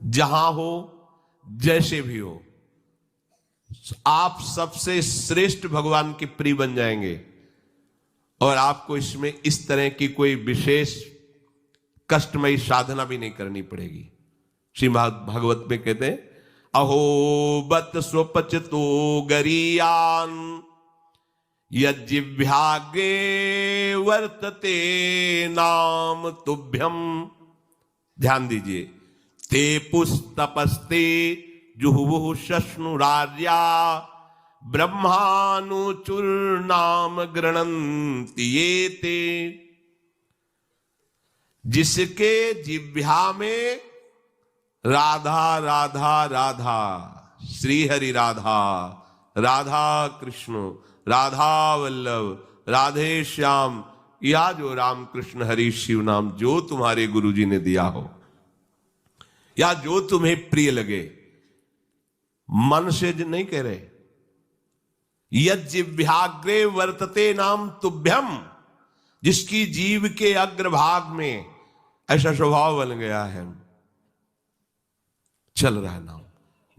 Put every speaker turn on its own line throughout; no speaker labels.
जहां हो, जैसे भी हो, आप सबसे श्रेष्ठ भगवान के प्रिय बन जाएंगे और आपको इसमें इस तरह की कोई विशेष कष्टमयी साधना भी नहीं करनी पड़ेगी। श्रीमद् भागवत में कहते हैं, अहो बत स्वपचतो गरीयान यज्जिह्वाग्रे वर्तते नाम तुभ्यम। ध्यान दीजिए, ते पुस्तपस्ते जुहुवुः शश्नुरार्या ब्रह्मानुचूर्णाम गृणन्ति ये ते। जिसके जिह्वा में राधा राधा राधा, श्री हरि राधा, राधा कृष्ण, राधा वल्लभ, राधे श्याम, या जो राम कृष्ण हरि शिव नाम जो तुम्हारे गुरुजी ने दिया हो या जो तुम्हें प्रिय लगे, मन से नहीं कह रहे, यज्जिह्वाग्रे वर्तते नाम तुभ्यम, जिसकी जीव के अग्रभाग में ऐसा स्वभाव बन गया है, चल रहा है नाम,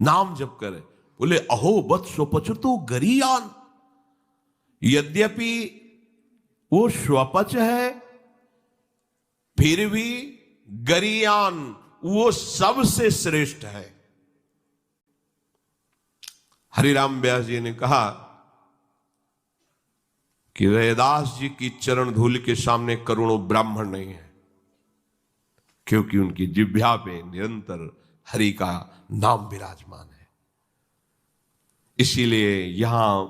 नाम जप करे। बोले अहो बत स्वपचतो गरीयान, यद्यपि वो स्वपच है फिर भी गरीयान, वो सबसे श्रेष्ठ है। हरिराम व्यास जी ने कहा कि रैदास जी की चरण धूल के सामने करोड़ों ब्राह्मण नहीं है, क्योंकि उनकी जिह्वा पे निरंतर हरि का नाम विराजमान है। इसीलिए यहां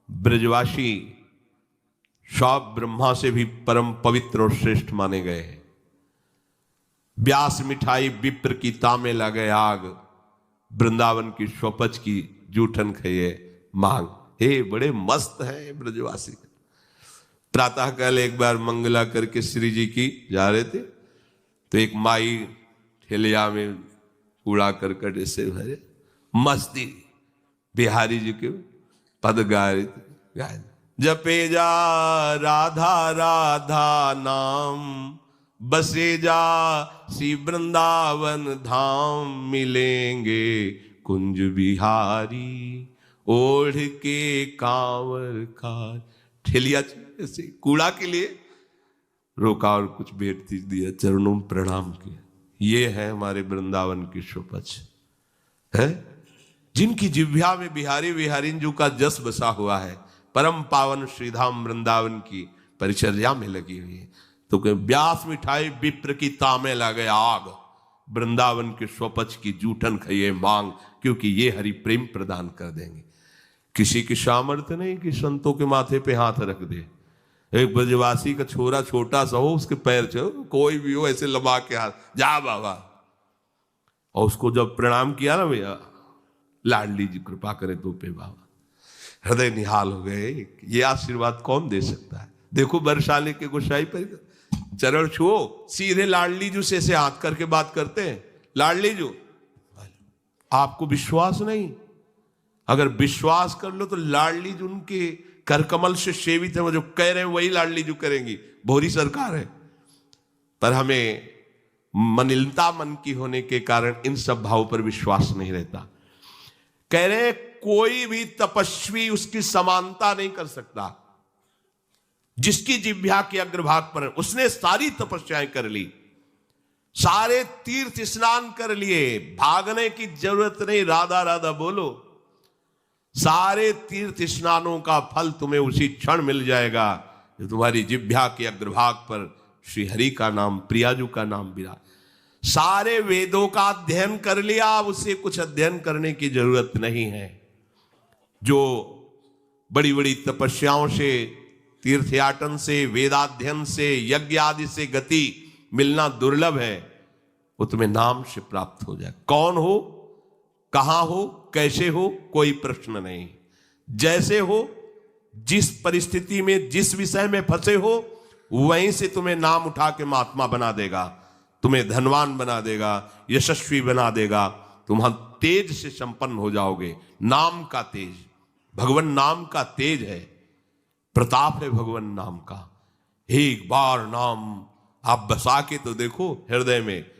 ब्रजवासी सब ब्रह्मा से भी परम पवित्र और श्रेष्ठ माने गए हैं। व्यास मिठाई विप्र की तामे लगे आग, वृंदावन की स्वपच की जूठन खाइए मांग। हे बड़े मस्त हैं ब्रजवासी। प्रातः काल एक बार मंगला करके श्री जी की जा रहे थे, तो एक माई ठेलिया में कूड़ा करकट से भरे मस्ती बिहारी जी के पद गा रहे थे। जपे जा राधा राधा नाम, बसे जा श्री वृंदावन धाम, मिलेंगे कुंज बिहारी ओढ़ के कांवर का। ठेलिया से कूड़ा के लिए रोका और कुछ भेंट दिया, चरणों में प्रणाम किया। ये है हमारे वृंदावन की स्वपच है, जिनकी जिह्वा में बिहारी बिहारीन जी का जस बसा हुआ है, परम पावन श्रीधाम वृंदावन की परिचर्या में लगी हुई है। तो व्यास मिठाई विप्र की तामे लगे आग, वृंदावन के स्वपच की जूठन खाइए मांग, क्योंकि ये हरि प्रेम प्रदान कर देंगे। किसी की सामर्थ्य नहीं कि संतों के माथे पे हाथ रख दे। एक ब्रजवासी का छोरा छोटा सा हो, उसके पैर चो कोई भी हो ऐसे लबा के हाथ, जा बाबा, और उसको जब प्रणाम किया ना, भैया लाडली जी कृपा करे तो पे बाबा, हृदय निहाल हो गए। ये आशीर्वाद कौन दे सकता है? देखो बरसाले के गोसाई पर चरण छुओ, सीधे लाडली जू से ऐसे हाथ करके बात करते हैं, लाडली जू। आपको विश्वास नहीं? अगर विश्वास कर लो तो लाडली जू उनके करकमल से सेवित है, वो जो कह रहे हैं वही लाडली जू करेंगी। भोरी सरकार है, पर हमें मनिलता मन की होने के कारण इन सब भावों पर विश्वास नहीं रहता। कह रहे कोई भी तपस्वी उसकी समानता नहीं कर सकता। जिसकी जिह्वा के अग्रभाग पर है, उसने सारी तपस्याएं कर ली, सारे तीर्थ स्नान कर लिए, भागने की जरूरत नहीं, राधा राधा बोलो। सारे तीर्थ स्नानों का फल तुम्हें उसी क्षण मिल जाएगा जो तुम्हारी जिह्वा के अग्रभाग पर श्री हरि का नाम, प्रियाजू का नाम विराज। सारे वेदों का अध्ययन कर लिया, अब उसे कुछ अध्ययन करने की जरूरत नहीं है। जो बड़ी बड़ी तपस्याओं से, तीर्थयाटन से, वेदाध्ययन से, यज्ञ आदि से गति मिलना दुर्लभ है, वो तुम्हें नाम से प्राप्त हो जाए। कौन हो, कहां हो, कैसे हो, कोई प्रश्न नहीं। जैसे हो, जिस परिस्थिति में, जिस विषय में फंसे हो, वहीं से तुम्हें नाम उठा के महात्मा बना देगा, तुम्हें धनवान बना देगा, यशस्वी बना देगा। तुम तेज से संपन्न हो जाओगे। नाम का तेज, भगवान नाम का तेज है, प्रताप है भगवान नाम का। एक बार नाम आप बसा के तो देखो हृदय में,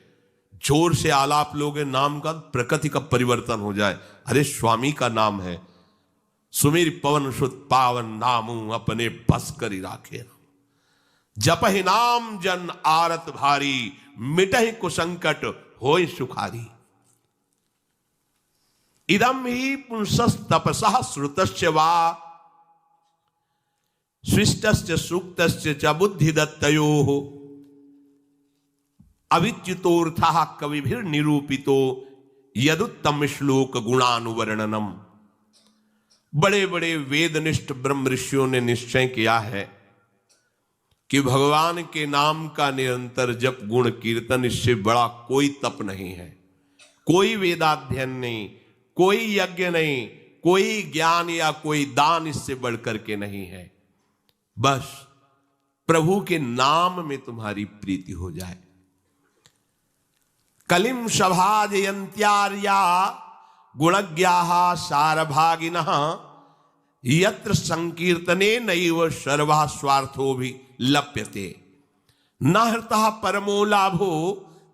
जोर से आलाप लोगे नाम का, प्रकृति का परिवर्तन हो जाए। अरे स्वामी का नाम है, सुमीर पवन सुत पावन नामू अपने बस करी राखे। जपहि नाम जन आरत भारी, मिटहि कुसंकट होय सुखारी। इदम ही पुंसस तपसः श्रुतस्य वा, स्विष्टस्य सूक्तस्य च बुद्धिदत्तयोः। अविच्युतोऽर्थः कविभिर निरूपितो, यदुत्तम श्लोक गुणानुवर्णनम। बड़े बड़े वेदनिष्ठ ब्रह्म ऋषियों ने निश्चय किया है कि भगवान के नाम का निरंतर जप गुण कीर्तन, इससे बड़ा कोई तप नहीं है, कोई वेदाध्ययन नहीं, कोई यज्ञ नहीं, कोई ज्ञान या कोई दान इससे बढ़कर के नहीं है। बस प्रभु के नाम में तुम्हारी प्रीति हो जाए। कलिम सभाजयन्त्यार्या गुणज्ञाः सारभागिनः, यत्र संकीर्तने नैव सर्वः स्वार्थो भी लप्यते। न हृतः परमो लाभो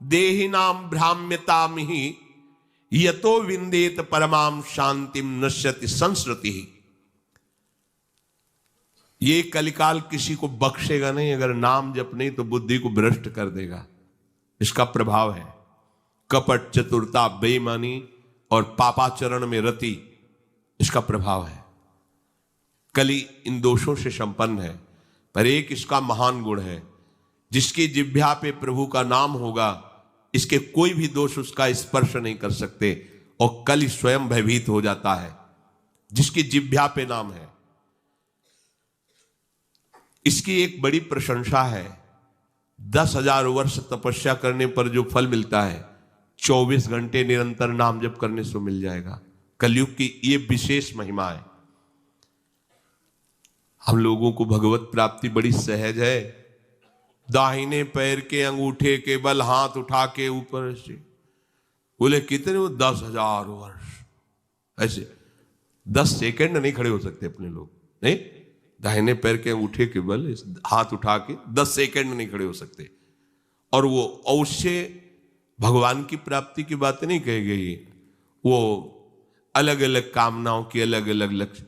देहिनां भ्राम्यतामिहि, यतो विन्देत परमां शांतिम नश्यति संस्कृति। ये कलिकाल किसी को बख्शेगा नहीं, अगर नाम जप नहीं तो बुद्धि को भ्रष्ट कर देगा। इसका प्रभाव है कपट, चतुरता, बेईमानी और पापाचरण में रति, इसका प्रभाव है। कली इन दोषों से संपन्न है, पर एक इसका महान गुण है, जिसकी जिह्वा पे प्रभु का नाम होगा, इसके कोई भी दोष उसका स्पर्श नहीं कर सकते, और कली स्वयं भयभीत हो जाता है जिसकी जिह्वा पे नाम है। इसकी एक बड़ी प्रशंसा है, 10,000 वर्ष तपस्या करने पर जो फल मिलता है, 24 घंटे निरंतर नाम जप करने से मिल जाएगा। कलयुग की ये विशेष महिमा है। हम लोगों को भगवत प्राप्ति बड़ी सहज है। दाहिने पैर के अंगूठे के बल हाथ उठा के ऊपर से बोले कितने वो 10,000 वर्ष, ऐसे 10 सेकंड नहीं खड़े हो सकते अपने लोग, नहीं, दाहिने पैर के अंगूठे के बल हाथ उठा के 10 सेकंड नहीं खड़े हो सकते। और वो अवश्य भगवान की प्राप्ति की बात नहीं कही गई, वो अलग अलग कामनाओं की अलग अलग लक्ष्य।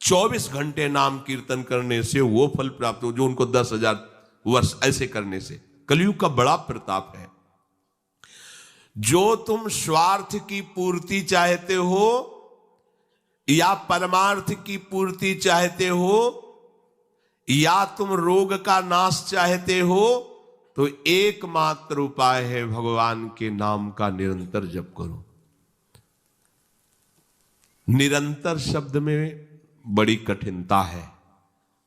24 घंटे नाम कीर्तन करने से वो फल प्राप्त हो जो उनको 10,000 वर्ष ऐसे करने से। कलयुग का बड़ा प्रताप है। जो तुम स्वार्थ की पूर्ति चाहते हो या परमार्थ की पूर्ति चाहते हो, या तुम रोग का नाश चाहते हो, तो एकमात्र उपाय है भगवान के नाम का निरंतर जप करो। निरंतर शब्द में बड़ी कठिनता है,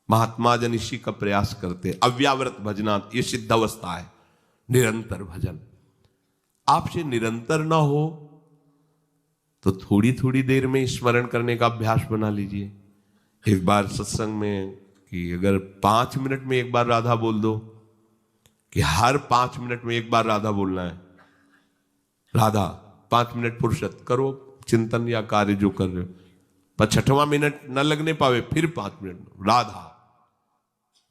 महात्मा जन इसी का प्रयास करते। अव्यावृत भजनात्, ये सिद्ध अवस्था है निरंतर भजन। आपसे निरंतर ना हो तो थोड़ी थोड़ी देर में स्मरण करने का अभ्यास बना लीजिए। एक बार सत्संग में कि अगर 5 मिनट में एक बार राधा बोल दो, कि हर 5 मिनट में एक बार राधा बोलना है, राधा 5 मिनट फुर्सत करो, चिंतन या कार्य जो कर रहे हो, पर 6वां मिनट न लगने पावे फिर 5 मिनट राधा।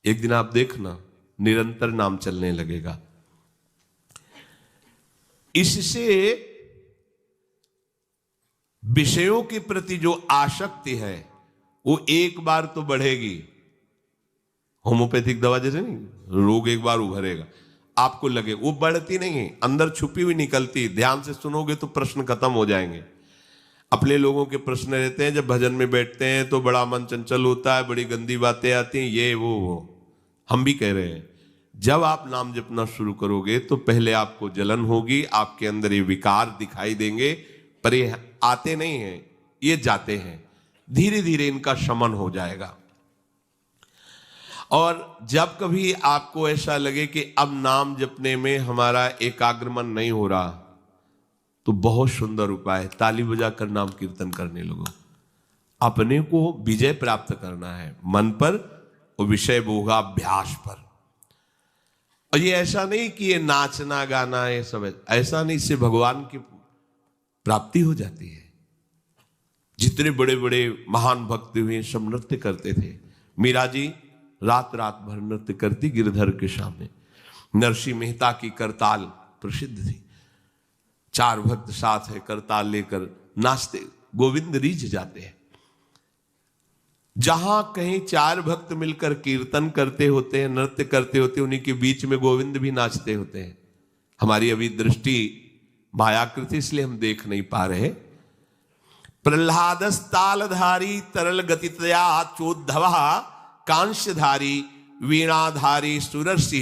एक दिन आप देखना निरंतर नाम चलने लगेगा। इससे विषयों के प्रति जो आसक्ति है वो एक बार तो बढ़ेगी। होम्योपैथिक दवा जैसे नहीं, रोग एक बार उभरेगा, आपको लगे, वो बढ़ती नहीं है, अंदर छुपी हुई निकलती। ध्यान से सुनोगे तो प्रश्न खत्म हो जाएंगे। अपने लोगों के प्रश्न रहते हैं, जब भजन में बैठते हैं तो बड़ा मन चंचल होता है, बड़ी गंदी बातें आती हैं, ये वो। हम भी कह रहे हैं, जब आप नाम जपना शुरू करोगे तो पहले आपको जलन होगी, आपके अंदर ये विकार दिखाई देंगे, पर ये आते नहीं हैं, ये जाते हैं। धीरे धीरे इनका शमन हो जाएगा। और जब कभी आपको ऐसा लगे कि अब नाम जपने में हमारा एकाग्रमन नहीं हो रहा, तो बहुत सुंदर उपाय है, ताली बजाकर नाम कीर्तन करने लगो। अपने को विजय प्राप्त करना है मन पर और विषय भोगाभ्यास पर। और ये ऐसा नहीं कि ये नाचना गाना है सब, ऐसा नहीं, इससे भगवान की प्राप्ति हो जाती है। जितने बड़े बड़े महान भक्त हुए सब नृत्य करते थे। मीरा जी रात रात भर नृत्य करती गिरधर के सामने। नरसिंह मेहता की करताल प्रसिद्ध थी। चार भक्त साथ है, करताल लेकर नाचते गोविंद रीझ जाते हैं। जहां कहीं चार भक्त मिलकर कीर्तन करते होते हैं, नृत्य करते होते हैं, उन्हीं के बीच में गोविंद भी नाचते होते हैं। हमारी अभी दृष्टि मायाकृति, इसलिए हम देख नहीं पा रहे। प्रह्लादस तालधारी तरल गतितया चोद्धव कांस्यधारी वीणाधारी सुरर्षि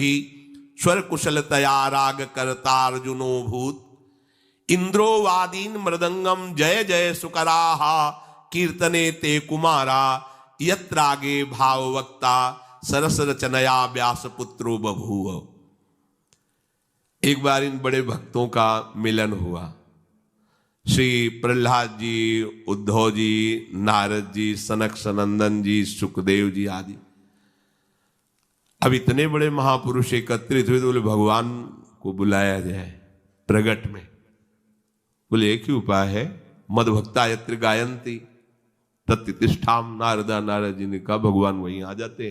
स्वर कुशलतया राग करतार्जुनो भूत इंद्रो वादीन मृदंगम जय जय सुकराः कीर्तने ते कुमारा यत्रागे भाववक्ता सरस रचनया व्यास पुत्रो बभूव। एक बार इन बड़े भक्तों का मिलन हुआ। श्री प्रह्लाद जी, उद्धव जी, नारद जी, सनक सनंदन जी, सुखदेव जी आदि। अब इतने बड़े महापुरुष एकत्रित हुए तो बोले भगवान को बुलाया जाए प्रगट में। बोले एक ही उपाय है, मद भक्ता यत्र गायंती तत्तिष्ठाम। नारदा नारद जी ने कहा भगवान वहीं आ जाते।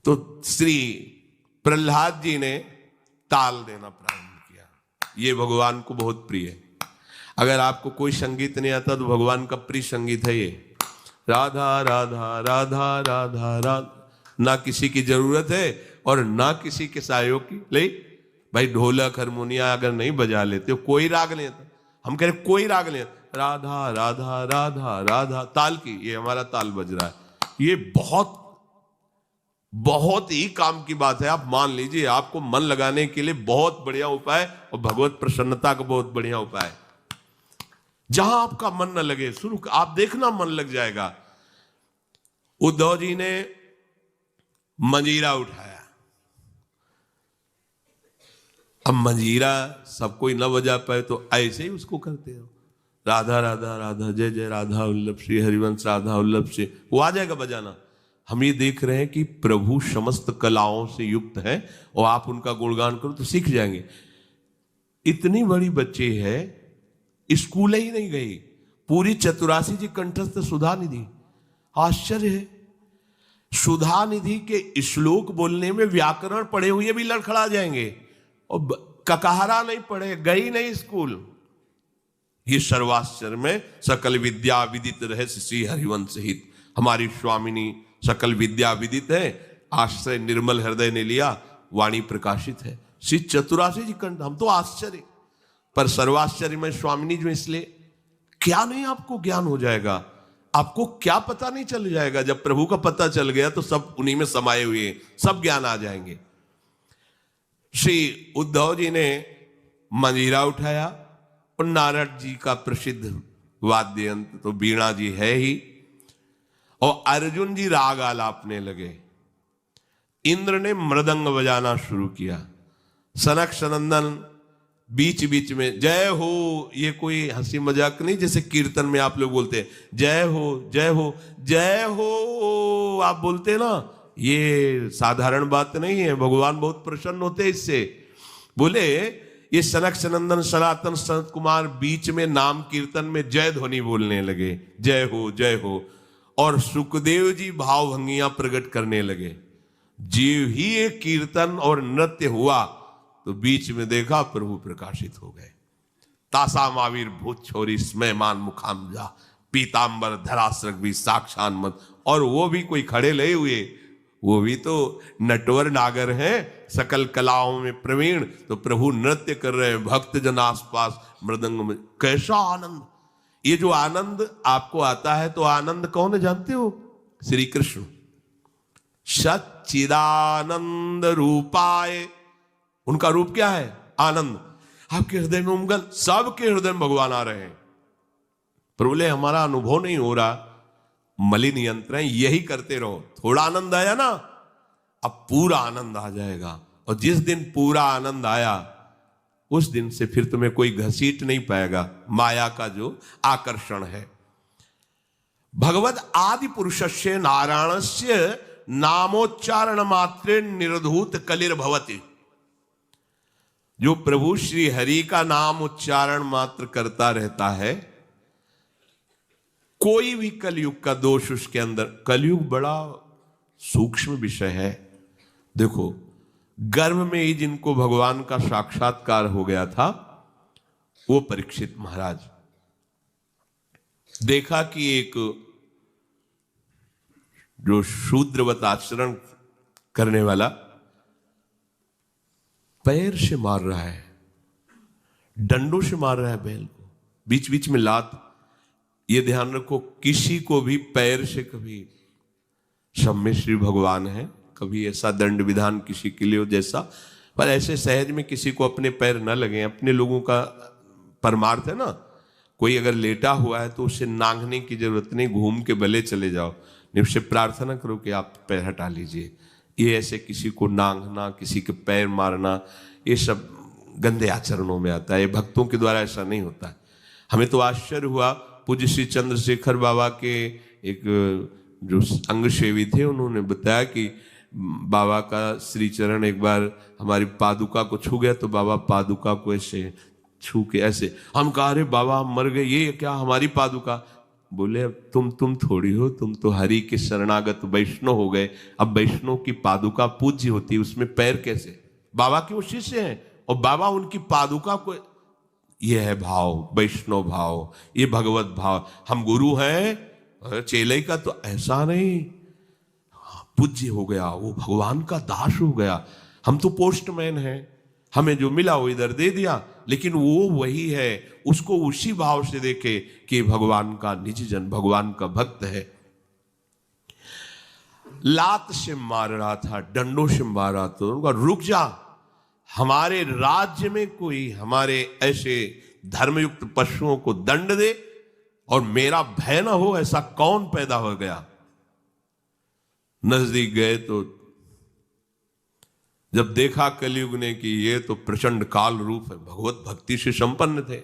तो श्री प्रह्लाद जी ने ताल देना प्रारंभ किया। ये भगवान को बहुत प्रिय है। अगर आपको कोई संगीत नहीं आता तो भगवान का प्रिय संगीत है ये, राधा राधा राधा राधा राधा। ना किसी की जरूरत है और ना किसी के सहयोग की। ले भाई ढोलक हारमोनिया अगर नहीं बजा लेते हो, कोई राग नहीं आता, हम कह रहे कोई राग नहीं, राधा राधा राधा राधा ताल की, ये हमारा ताल बज रहा है। ये बहुत बहुत ही काम की बात है। आप मान लीजिए, आपको मन लगाने के लिए बहुत बढ़िया उपाय और भगवत प्रसन्नता का बहुत बढ़िया उपाय। जहां आपका मन न लगे, शुरू आप देखना मन लग जाएगा। उद्धव जी ने मंजीरा उठाया। अब मंजीरा सब कोई न बजा पाए तो ऐसे ही उसको करते हो, राधा राधा राधा जय जय राधा वल्लभ श्री हरिवंश राधा वल्लभ से वो आ जाएगा बजाना। हम ये देख रहे हैं कि प्रभु समस्त कलाओं से युक्त है और आप उनका गुणगान करो तो सीख जाएंगे। इतनी बड़ी बच्ची है, स्कूल ही नहीं गई, पूरी चतुरासी जी कंठस्थ सुधा निधि। आश्चर्य है, सुधा निधि के श्लोक बोलने में व्याकरण पढ़े हुए भी लड़खड़ा जाएंगे और ककहरा नहीं पढ़े, गई नहीं स्कूल। ये सर्वाश्चर्य में सकल विद्या विदित रहस्य श्री हरिवंश हित। हमारी स्वामिनी सकल विद्या विदित है, आश्रय निर्मल हृदय ने लिया, वाणी प्रकाशित है। श्री चतुरासी जी कंठ। हम तो आश्चर्य पर सर्वाश्चर्य में स्वामिनी जो, इसलिए क्या नहीं आपको ज्ञान हो जाएगा। आपको क्या पता नहीं चल जाएगा। जब प्रभु का पता चल गया तो सब उन्हीं में समाये हुए, सब ज्ञान आ जाएंगे। श्री उद्धव जी ने मंजीरा उठाया और नारद जी का प्रसिद्ध वाद्य यंत्र तो वीणा जी है ही, और अर्जुन जी राग आलापने लगे। इंद्र ने मृदंग बजाना शुरू किया। सनक सनंदन बीच बीच में जय हो, ये कोई हंसी मजाक नहीं जैसे कीर्तन में आप लोग बोलते हैं जय हो जय हो जय हो, आप बोलते ना, ये साधारण बात नहीं है। भगवान बहुत प्रसन्न होते इससे। बोले ये सनक सनंदन सनातन सनत कुमार बीच में नाम कीर्तन में जय ध्वनि बोलने लगे, जय हो जय हो, और सुखदेव जी भावभंगियां प्रकट करने लगे। जीव ही एक कीर्तन और नृत्य हुआ तो बीच में देखा प्रभु प्रकाशित हो गए। तासा मावीर भूत छोरी स्मयमान मुखाम जा पीतांबर धरासरक भी साक्षान मत। और वो भी कोई खड़े ले हुए, वो भी तो नटवर नागर हैं, सकल कलाओं में प्रवीण। तो प्रभु नृत्य कर रहे हैं, भक्त जन आसपास मृदंग में। कैसा आनंद! ये जो आनंद आपको आता है, तो आनंद कौन है जानते हो? श्री कृष्ण। सच्चिदानंद रूपाय, उनका रूप क्या है? आनंद। आपके हृदय में उमगल, सबके हृदय में भगवान आ रहे हैं। पर बोले हमारा अनुभव नहीं हो रहा, मलिन यंत्र है, यही करते रहो। थोड़ा आनंद आया ना, अब पूरा आनंद आ जाएगा। और जिस दिन पूरा आनंद आया उस दिन से फिर तुम्हें कोई घसीट नहीं पाएगा। माया का जो आकर्षण है। भगवद आदि पुरुषस्य नारायणस्य नामोच्चारण मात्रे निर्धूत कलिर्भवति। जो प्रभु श्री हरि का नाम उच्चारण मात्र करता रहता है, कोई भी कलयुग का दोष उसके अंदर। कलयुग बड़ा सूक्ष्म विषय है। देखो, गर्भ में ही जिनको भगवान का साक्षात्कार हो गया था, वो परीक्षित महाराज देखा कि एक जो शूद्रवत आचरण करने वाला पैर से मार रहा है, डंडों से मार रहा है बैल को, बीच बीच में लात। ये ध्यान रखो, किसी को भी पैर से कभी, सब में श्री भगवान है, कभी ऐसा दंड विधान किसी के लिए हो जैसा, पर ऐसे सहज में किसी को अपने पैर न लगे। अपने लोगों का परमार्थ है ना, कोई अगर लेटा हुआ है तो उसे नांगने की जरूरत नहीं, घूम के भले चले जाओ, नहीं उससे प्रार्थना करो कि आप पैर हटा लीजिए। ये ऐसे किसी को नांगना, किसी के पैर मारना, ये सब गंदे आचरणों में आता है। ये भक्तों के द्वारा ऐसा नहीं होता है। हमें तो आश्चर्य हुआ, पूज्य श्री चंद्रशेखर बाबा के एक जो अंग सेवी थे, उन्होंने बताया कि बाबा का श्री चरण एक बार हमारी पादुका को छू गया, तो बाबा पादुका को ऐसे छू के ऐसे, हम कहा अरे बाबा हम मर गए, ये क्या हमारी पादुका? बोले अब तुम थोड़ी हो, तुम तो हरि के शरणागत वैष्णव हो गए। अब वैष्णव की पादुका पूज्य होती है, उसमें पैर कैसे? बाबा के वो शिष्य हैं और बाबा उनकी पादुका को, ये है भाव, वैष्णव भाव, ये भगवत भाव। हम गुरु हैं, चेले का तो ऐसा नहीं, पूज्य हो गया, वो भगवान का दास हो गया। हम तो पोस्टमैन हैं, हमें जो मिला वो इधर दे दिया, लेकिन वो वही है, उसको उसी भाव से देखे कि भगवान का निज जन, भगवान का भक्त है। लात से मार रहा था, डंडों से मार रहा था, उनका रुक जा, हमारे राज्य में कोई हमारे ऐसे धर्मयुक्त पशुओं को दंड दे और मेरा भय ना हो, ऐसा कौन पैदा हो गया? नजदीक गए तो जब देखा कलयुग ने कि ये तो प्रचंड काल रूप है, भगवत भक्ति से संपन्न थे,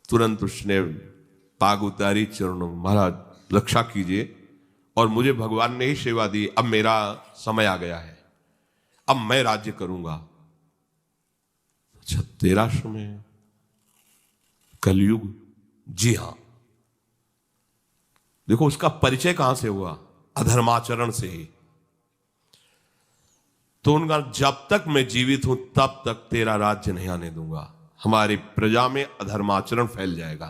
तुरंत उसने पाग उतारी चरणों में, महाराज रक्षा कीजिए और मुझे भगवान ने ही सेवा दी, अब मेरा समय आ गया है, अब मैं राज्य करूंगा। अच्छा तेरा समय? कलयुग? जी हां। देखो उसका परिचय कहां से हुआ? अधर्माचरण से ही। तो उनका जब तक मैं जीवित हूं तब तक तेरा राज्य नहीं आने दूंगा, हमारी प्रजा में अधर्माचरण फैल जाएगा।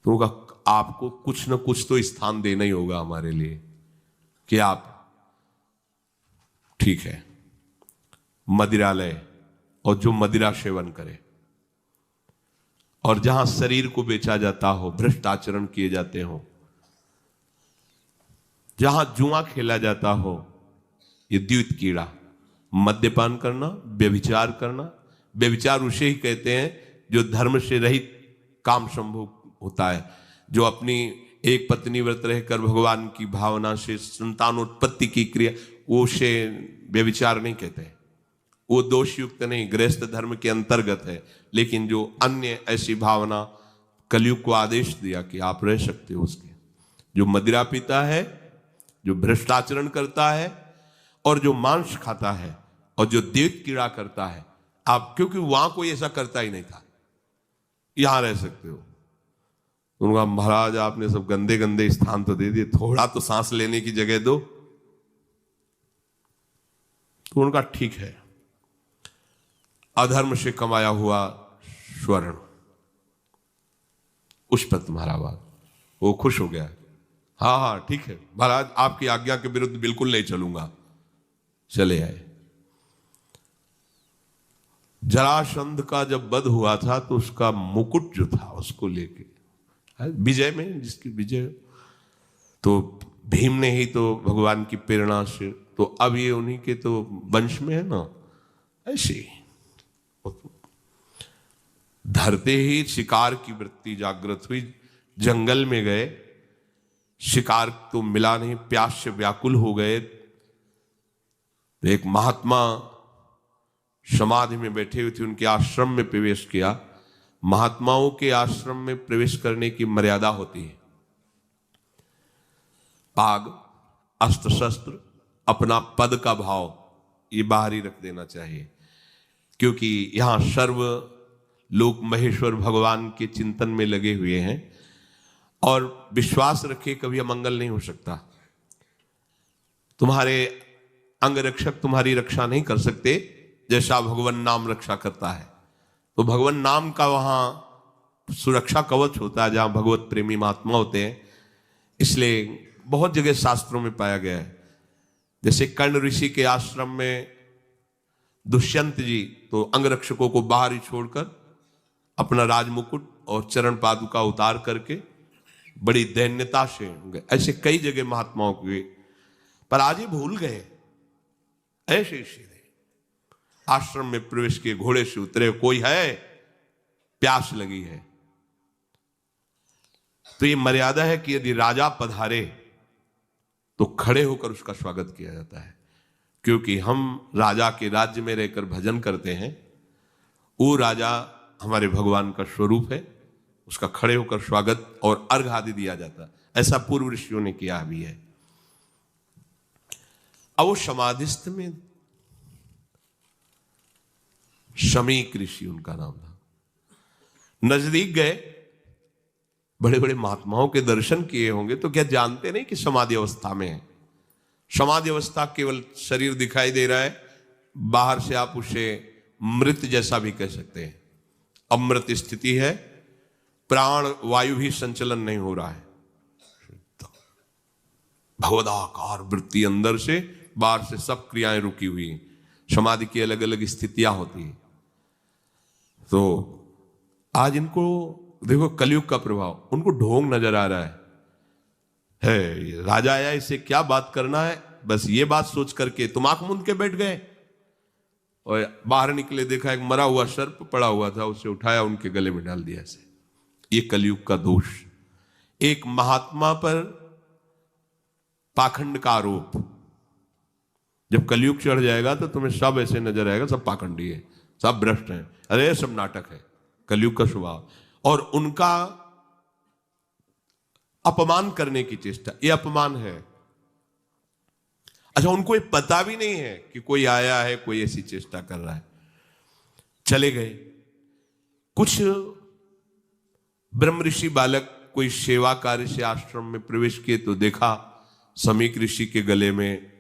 तो उनका आपको कुछ न कुछ तो स्थान देना ही होगा हमारे लिए कि आप, ठीक है, मदिरालय और जो मदिरा सेवन करे और जहां शरीर को बेचा जाता हो, भ्रष्ट आचरण किए जाते हो, जहां जुआ खेला जाता हो, ये द्वित कीड़ा, मद्यपान करना, व्यभिचार करना। व्यभिचार उसे ही कहते हैं जो धर्म से रहित काम संभोग होता है, जो अपनी एक पत्नी व्रत रहकर भगवान की भावना से संतानोत्पत्ति की क्रिया, वो उसे व्यभिचार नहीं कहते, वो दोष युक्त नहीं, गृहस्थ धर्म के अंतर्गत है। लेकिन जो अन्य ऐसी भावना कलयुग को आदेश दिया कि आप रह सकते हो, उसके जो मदिरा पीता है, जो भ्रष्टाचरण करता है और जो मांस खाता है और जो देव कीड़ा करता है, आप, क्योंकि वहां कोई ऐसा करता ही नहीं था, यहां रह सकते हो। उनका महाराज आपने सब गंदे गंदे स्थान तो दे दिए, थोड़ा तो सांस लेने की जगह दो। तो उनका ठीक है, अधर्म से कमाया हुआ स्वर्ण, उस पर तुम्हारा बात, वो खुश हो गया, हाँ हाँ ठीक है महाराज, आपकी आज्ञा के विरुद्ध बिल्कुल नहीं चलूंगा। चले आए। जरासंध का जब वध हुआ था तो उसका मुकुट जो था उसको लेके, विजय में जिसकी विजय, तो भीम ने ही तो भगवान की प्रेरणा से, तो अब ये उन्हीं के तो वंश में है ना, ऐसे धरते ही शिकार की वृत्ति जागृत हुई। जंगल में गए, शिकार तो मिला नहीं, प्यास से व्याकुल हो गए। एक महात्मा समाधि में बैठे हुए थे, उनके आश्रम में प्रवेश किया। महात्माओं के आश्रम में प्रवेश करने की मर्यादा होती है, पाग, अस्त्र शस्त्र, अपना पद का भाव ये बाहर ही रख देना चाहिए, क्योंकि यहां सर्व लोग महेश्वर भगवान के चिंतन में लगे हुए हैं और विश्वास रखे कभी अमंगल नहीं हो सकता। तुम्हारे अंग रक्षक तुम्हारी रक्षा नहीं कर सकते जैसा भगवान नाम रक्षा करता है। तो भगवान नाम का वहां सुरक्षा कवच होता है जहां भगवत प्रेमी महात्मा होते हैं, इसलिए बहुत जगह शास्त्रों में पाया गया है। जैसे कर्ण ऋषि के आश्रम में दुष्यंत जी तो अंगरक्षकों को बाहर ही छोड़कर अपना राजमुकुट और चरण पादुका उतार करके बड़ी दैन्यता से गए। ऐसे कई जगह महात्माओं के, पर आज ही भूल गए। ऐसे सीधे आश्रम में प्रवेश किए, घोड़े से उतरे, कोई है, प्यास लगी है। तो ये मर्यादा है कि यदि राजा पधारे तो खड़े होकर उसका स्वागत किया जाता है, क्योंकि हम राजा के राज्य में रहकर भजन करते हैं। वो राजा हमारे भगवान का स्वरूप है, उसका खड़े होकर स्वागत और अर्घ आदि दिया जाता है। ऐसा पूर्व ऋषियों ने किया भी है। अब वो समाधिस्थ में शमीक ऋषि उनका नाम था, नजदीक गए, बड़े बड़े महात्माओं के दर्शन किए होंगे तो क्या जानते नहीं कि समाधि अवस्था में है। समाधि अवस्था केवल शरीर दिखाई दे रहा है, बाहर से आप उसे मृत जैसा भी कह सकते हैं। अमृत स्थिति है, प्राण वायु भी संचलन नहीं हो रहा है, भवदाकार वृत्ति अंदर से, बाहर से सब क्रियाएं रुकी हुई हैं। समाधि की अलग अलग स्थितियां होती हैं। तो आज इनको देखो, कलयुग का प्रभाव, उनको ढोंग नजर आ रहा है राजा आया, इससे क्या बात करना है, बस ये बात सोच करके तुम आंख मूंद के बैठ गए। और बाहर निकले, देखा एक मरा हुआ सर्प पड़ा हुआ था, उसे उठाया, उनके गले में डाल दिया। ऐसे ये कलयुग का दोष। एक महात्मा पर पाखंड का आरोप, जब कलयुग चढ़ जाएगा तो तुम्हें सब ऐसे नजर आएगा, सब पाखंडी है, सब भ्रष्ट हैं, अरे सब नाटक है, कलयुग का स्वभाव। और उनका अपमान करने की चेष्टा, ये अपमान है। अच्छा, उनको ये पता भी नहीं है कि कोई आया है, कोई ऐसी चेष्टा कर रहा है। चले गए। कुछ ब्रह्म ऋषि बालक कोई सेवा कार्य से आश्रम में प्रवेश किए तो देखा शमीक ऋषि के गले में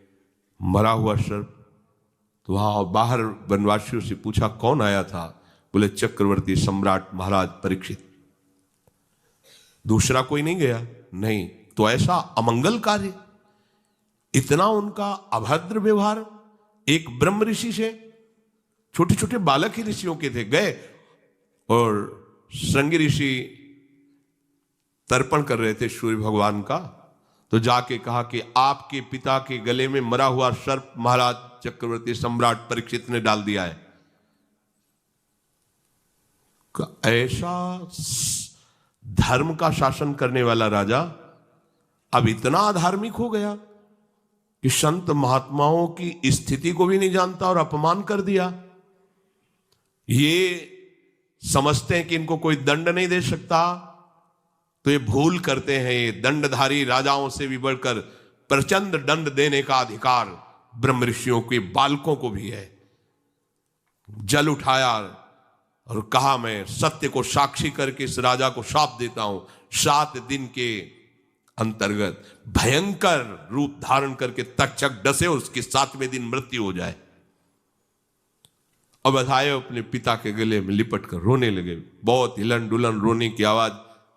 मरा हुआ सर्प। तो वहां बाहर वनवासियों से पूछा कौन आया था, बोले चक्रवर्ती सम्राट महाराज परीक्षित। दूसरा कोई नहीं गया? नहीं। तो ऐसा अमंगल कार्य, इतना उनका अभद्र व्यवहार एक ब्रह्म ऋषि से, छोटे छोटे बालक ही ऋषियों के थे। गए और श्रृंगी ऋषि तर्पण कर रहे थे सूर्य भगवान का, तो जाके कहा कि आपके पिता के गले में मरा हुआ सर्प महाराज चक्रवर्ती सम्राट परीक्षित ने डाल दिया है। ऐसा धर्म का शासन करने वाला राजा अब इतना अधार्मिक हो गया कि संत महात्माओं की स्थिति को भी नहीं जानता और अपमान कर दिया। ये समझते हैं कि इनको कोई दंड नहीं दे सकता, तो ये भूल करते हैं। ये दंडधारी राजाओं से भी बढ़कर प्रचंड दंड देने का अधिकार ब्रह्म ऋषियों के बालकों को भी है। जल उठाया और कहा मैं सत्य को साक्षी करके इस राजा को शाप देता हूं, 7 दिन के अंतर्गत भयंकर रूप धारण करके तक्षक डसे और उसके 7वें दिन मृत्यु हो जाए। अब बधाए अपने पिता के गले में लिपट कर रोने लगे। बहुत हिलन डुलन रोने की आवाज,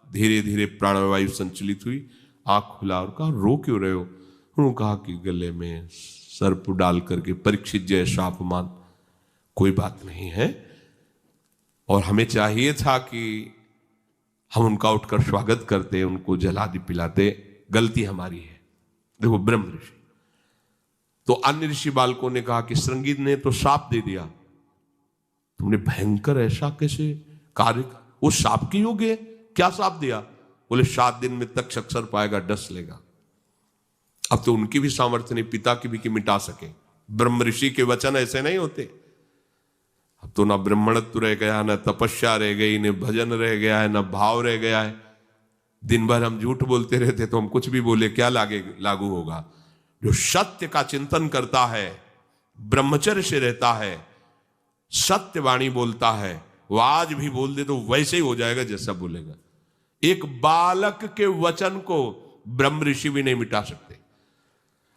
धीरे धीरे प्राणवायु संचलित हुई। आंख खुला और कहा रो क्यों रहे हो? उन्होंने कहा कि गले में सर्प डाल करके परीक्षित जैसा अपमान, कोई बात नहीं है, और हमें चाहिए था कि हम उनका उठकर स्वागत करते, उनको जलादि पिलाते, गलती हमारी है। देखो ब्रह्म ऋषि। तो अन्य ऋषि बालकों ने कहा कि श्रृंगी ने तो शाप दे दिया, तुमने भयंकर ऐसा कैसे कार्य, वो शाप के योग्य है? क्या शाप दिया? बोले 7 दिन में तक्षक सर्प आएगा, डस लेगा। अब तो उनकी भी सामर्थ्य नहीं पिता की भी कि मिटा सके। ब्रह्म ऋषि के वचन ऐसे नहीं होते। अब तो ना ब्राह्मणत्व रह गया, ना तपस्या रह गई, न भजन रह गया है, ना भाव रह गया है। दिन भर हम झूठ बोलते रहते तो हम कुछ भी बोले क्या लागू होगा? जो सत्य का चिंतन करता है, ब्रह्मचर्य से रहता है, सत्यवाणी बोलता है, वो आज भी बोल दे तो वैसे ही हो जाएगा जैसा बोलेगा। एक बालक के वचन को ब्रह्म ऋषि भी नहीं मिटा सकते।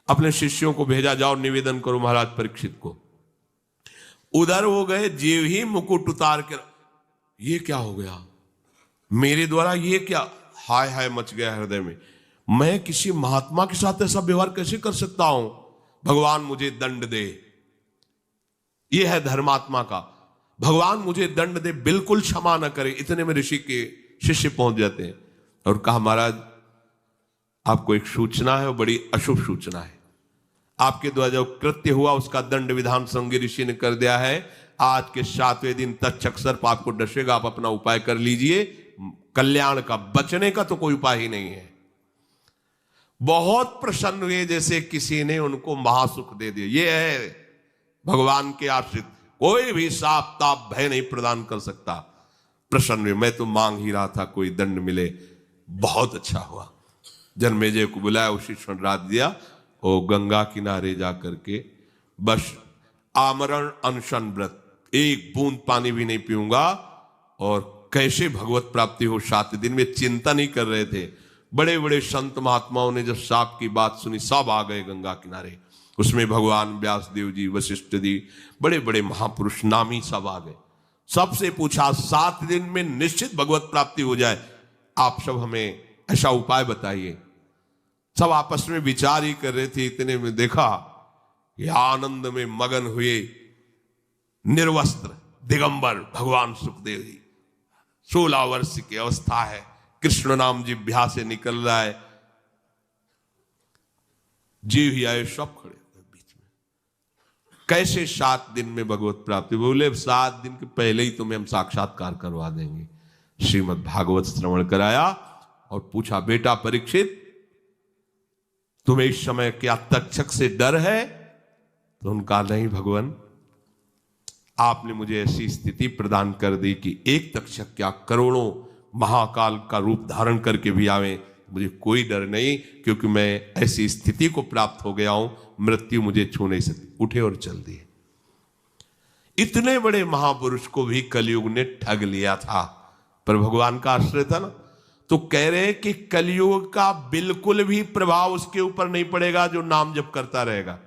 अपने शिष्यों को भेजा, जाओ निवेदन करो महाराज परीक्षित को। उधर हो गए, जीव ही मुकुट उतार कर ये क्या हो गया, मेरे द्वारा ये क्या, हाय हाय मच गया हृदय में। मैं किसी महात्मा के साथ ऐसा व्यवहार कैसे कर सकता हूं, भगवान मुझे दंड दे। ये है धर्मात्मा का, भगवान मुझे दंड दे, बिल्कुल क्षमा न करे। इतने में ऋषि के शिष्य पहुंच जाते हैं और कहा, महाराज आपको एक सूचना है, वो बड़ी अशुभ सूचना है। आपके द्वारा जो कृत्य हुआ उसका दंड विधान संज्ञ ऋषि ने कर दिया है। आज के 7वें दिन तक्षक सर्प आपको डसेगा, आप अपना उपाय कर लीजिए। कल्याण का, बचने का तो कोई उपाय ही नहीं है। बहुत प्रसन्न हुए, जैसे किसी ने उनको महासुख दे दिया। ये है भगवान के आश्रित, कोई भी साप ताप भय नहीं प्रदान कर सकता। प्रसन्न हुए, मैं तो मांग ही रहा था कोई दंड मिले, बहुत अच्छा हुआ। जन्मेजय को बुलाया, उसी क्षण रात दिया, और गंगा किनारे जा करके बस आमरण अनशन व्रत, एक बूंद पानी भी नहीं पीऊंगा, और कैसे भगवत प्राप्ति हो 7 दिन में चिंता नहीं कर रहे थे। बड़े बड़े संत महात्माओं ने जब साप की बात सुनी, सब आ गए गंगा किनारे। उसमें भगवान व्यासदेव जी, वशिष्ठ जी, बड़े बड़े महापुरुष नामी सब आ गए। सबसे पूछा 7 दिन में निश्चित भगवत प्राप्ति हो जाए, आप सब हमें ऐसा उपाय बताइए। सब आपस में विचार ही कर रहे थे। इतने में देखा कि आनंद में मगन हुए निर्वस्त्र दिगंबर भगवान सुखदेव जी, 16 वर्ष की अवस्था है, कृष्ण नाम जिह्वा से निकल रहा है, जीव ही आए, सब खड़े हुए बीच में। कैसे 7 दिन में भगवत प्राप्ति? बोले 7 दिन के पहले ही तुम्हें हम साक्षात्कार करवा देंगे। श्रीमद् भागवत श्रवण कराया और पूछा, बेटा परीक्षित, तुम्हें इस समय क्या तक्षक से डर है? तो उनका, नहीं भगवान, आपने मुझे ऐसी स्थिति प्रदान कर दी कि एक तक्षक क्या करोड़ों महाकाल का रूप धारण करके भी आवे, मुझे कोई डर नहीं, क्योंकि मैं ऐसी स्थिति को प्राप्त हो गया हूं, मृत्यु मुझे छू नहीं सकती। उठे और चल दिए। इतने बड़े महापुरुष को भी कलयुग ने ठग लिया था, पर भगवान का आश्रय था ना। तो कह रहे हैं कि कलयुग का बिल्कुल भी प्रभाव उसके ऊपर नहीं पड़ेगा जो नाम जप करता रहेगा।